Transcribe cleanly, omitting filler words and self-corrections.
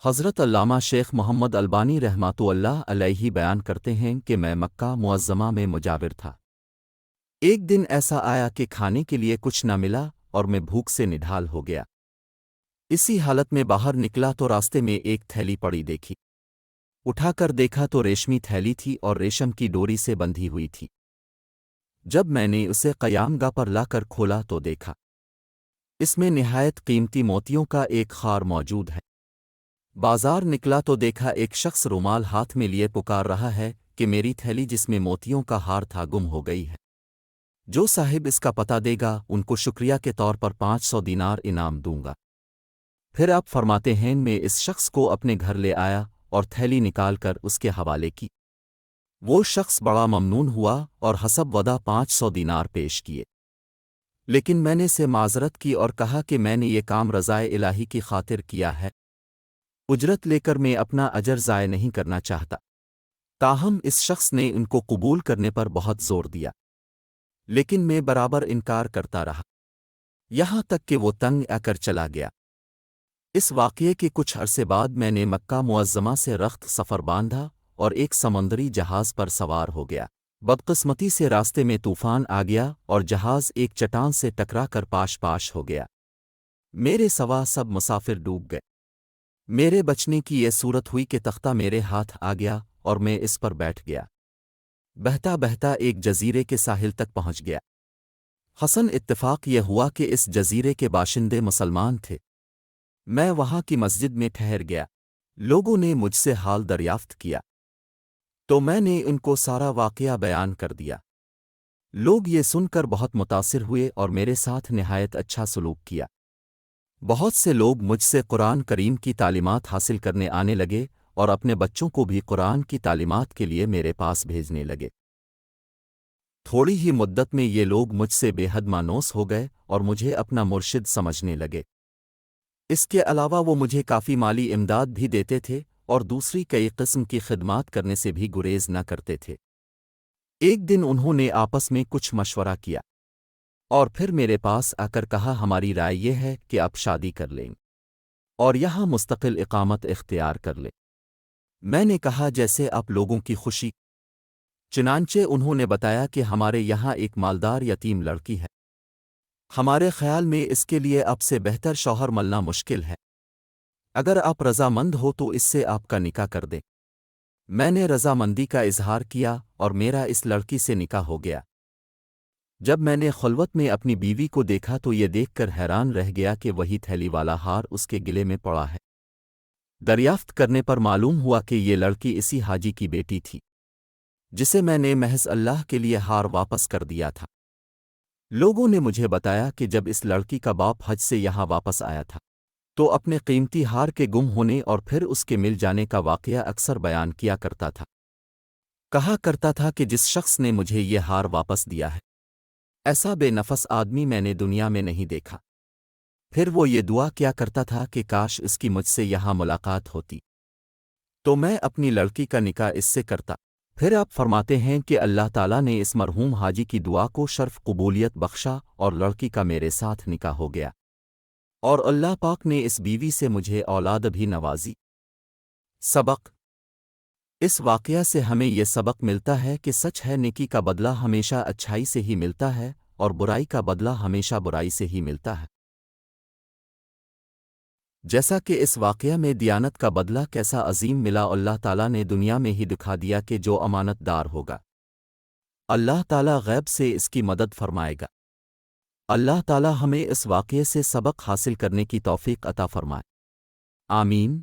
حضرت علامہ شیخ محمد البانی رحمۃ اللہ علیہ بیان کرتے ہیں کہ میں مکہ معظمہ میں مجاور تھا۔ ایک دن ایسا آیا کہ کھانے کے لیے کچھ نہ ملا اور میں بھوک سے نڈھال ہو گیا۔ اسی حالت میں باہر نکلا تو راستے میں ایک تھیلی پڑی دیکھی۔ اٹھا کر دیکھا تو ریشمی تھیلی تھی اور ریشم کی ڈوری سے بندھی ہوئی تھی۔ جب میں نے اسے قیام گاہ پر لا کر کھولا تو دیکھا اس میں نہایت قیمتی موتیوں کا ایک خار موجود ہے۔ بازار نکلا تو دیکھا ایک شخص رومال ہاتھ میں لیے پکار رہا ہے کہ میری تھیلی جس میں موتیوں کا ہار تھا گم ہو گئی ہے۔ جو صاحب اس کا پتہ دے گا ان کو شکریہ کے طور پر 500 دینار انعام دوں گا۔ پھر آپ فرماتے ہیں میں اس شخص کو اپنے گھر لے آیا اور تھیلی نکال کر اس کے حوالے کی۔ وہ شخص بڑا ممنون ہوا اور حسب ودا 500 دینار پیش کیے، لیکن میں نے سے معذرت کی اور کہا کہ میں نے یہ کام رضائے الہی کی خاطر کیا ہے، اجرت لے کر میں اپنا اجر ضائع نہیں کرنا چاہتا۔ تاہم اس شخص نے ان کو قبول کرنے پر بہت زور دیا، لیکن میں برابر انکار کرتا رہا، یہاں تک کہ وہ تنگ آ کر چلا گیا۔ اس واقعے کے کچھ عرصے بعد میں نے مکہ معظمہ سے رخت سفر باندھا اور ایک سمندری جہاز پر سوار ہو گیا۔ بدقسمتی سے راستے میں طوفان آ گیا اور جہاز ایک چٹان سے ٹکرا کر پاش ہو گیا۔ میرے سوا سب مسافر ڈوب گئے۔ میرے بچنے کی یہ صورت ہوئی کہ تختہ میرے ہاتھ آ گیا اور میں اس پر بیٹھ گیا۔ بہتا بہتا ایک جزیرے کے ساحل تک پہنچ گیا۔ حسن اتفاق یہ ہوا کہ اس جزیرے کے باشندے مسلمان تھے۔ میں وہاں کی مسجد میں ٹھہر گیا۔ لوگوں نے مجھ سے حال دریافت کیا تو میں نے ان کو سارا واقعہ بیان کر دیا۔ لوگ یہ سن کر بہت متاثر ہوئے اور میرے ساتھ نہایت اچھا سلوک کیا۔ بہت سے لوگ مجھ سے قرآن کریم کی تعلیمات حاصل کرنے آنے لگے اور اپنے بچوں کو بھی قرآن کی تعلیمات کے لیے میرے پاس بھیجنے لگے۔ تھوڑی ہی مدت میں یہ لوگ مجھ سے بے حد مانوس ہو گئے اور مجھے اپنا مرشد سمجھنے لگے۔ اس کے علاوہ وہ مجھے کافی مالی امداد بھی دیتے تھے اور دوسری کئی قسم کی خدمات کرنے سے بھی گریز نہ کرتے تھے۔ ایک دن انہوں نے آپس میں کچھ مشورہ کیا اور پھر میرے پاس آ کر کہا ہماری رائے یہ ہے کہ آپ شادی کر لیں اور یہاں مستقل اقامت اختیار کر لیں۔ میں نے کہا جیسے آپ لوگوں کی خوشی۔ چنانچہ انہوں نے بتایا کہ ہمارے یہاں ایک مالدار یتیم لڑکی ہے، ہمارے خیال میں اس کے لیے آپ سے بہتر شوہر ملنا مشکل ہے، اگر آپ رضامند ہو تو اس سے آپ کا نکاح کر دیں۔ میں نے رضامندی کا اظہار کیا اور میرا اس لڑکی سے نکاح ہو گیا۔ جب میں نے خلوت میں اپنی بیوی کو دیکھا تو یہ دیکھ کر حیران رہ گیا کہ وہی تھیلی والا ہار اس کے گلے میں پڑا ہے۔ دریافت کرنے پر معلوم ہوا کہ یہ لڑکی اسی حاجی کی بیٹی تھی جسے میں نے محض اللہ کے لیے ہار واپس کر دیا تھا۔ لوگوں نے مجھے بتایا کہ جب اس لڑکی کا باپ حج سے یہاں واپس آیا تھا تو اپنے قیمتی ہار کے گم ہونے اور پھر اس کے مل جانے کا واقعہ اکثر بیان کیا کرتا تھا۔ کہا کرتا تھا کہ جس شخص نے مجھے یہ ہار واپس دیا ہے، ایسا بے نفس آدمی میں نے دنیا میں نہیں دیکھا۔ پھر وہ یہ دعا کیا کرتا تھا کہ کاش اس کی مجھ سے یہاں ملاقات ہوتی تو میں اپنی لڑکی کا نکاح اس سے کرتا۔ پھر آپ فرماتے ہیں کہ اللہ تعالیٰ نے اس مرحوم حاجی کی دعا کو شرف قبولیت بخشا اور لڑکی کا میرے ساتھ نکاح ہو گیا، اور اللہ پاک نے اس بیوی سے مجھے اولاد بھی نوازی۔ سبق: اس واقعہ سے ہمیں یہ سبق ملتا ہے کہ سچ ہے نیکی کا بدلہ ہمیشہ اچھائی سے ہی ملتا ہے اور برائی کا بدلہ ہمیشہ برائی سے ہی ملتا ہے۔ جیسا کہ اس واقعہ میں دیانت کا بدلہ کیسا عظیم ملا، اللہ تعالیٰ نے دنیا میں ہی دکھا دیا کہ جو امانت دار ہوگا اللہ تعالیٰ غیب سے اس کی مدد فرمائے گا۔ اللہ تعالیٰ ہمیں اس واقعے سے سبق حاصل کرنے کی توفیق عطا فرمائے۔ آمین۔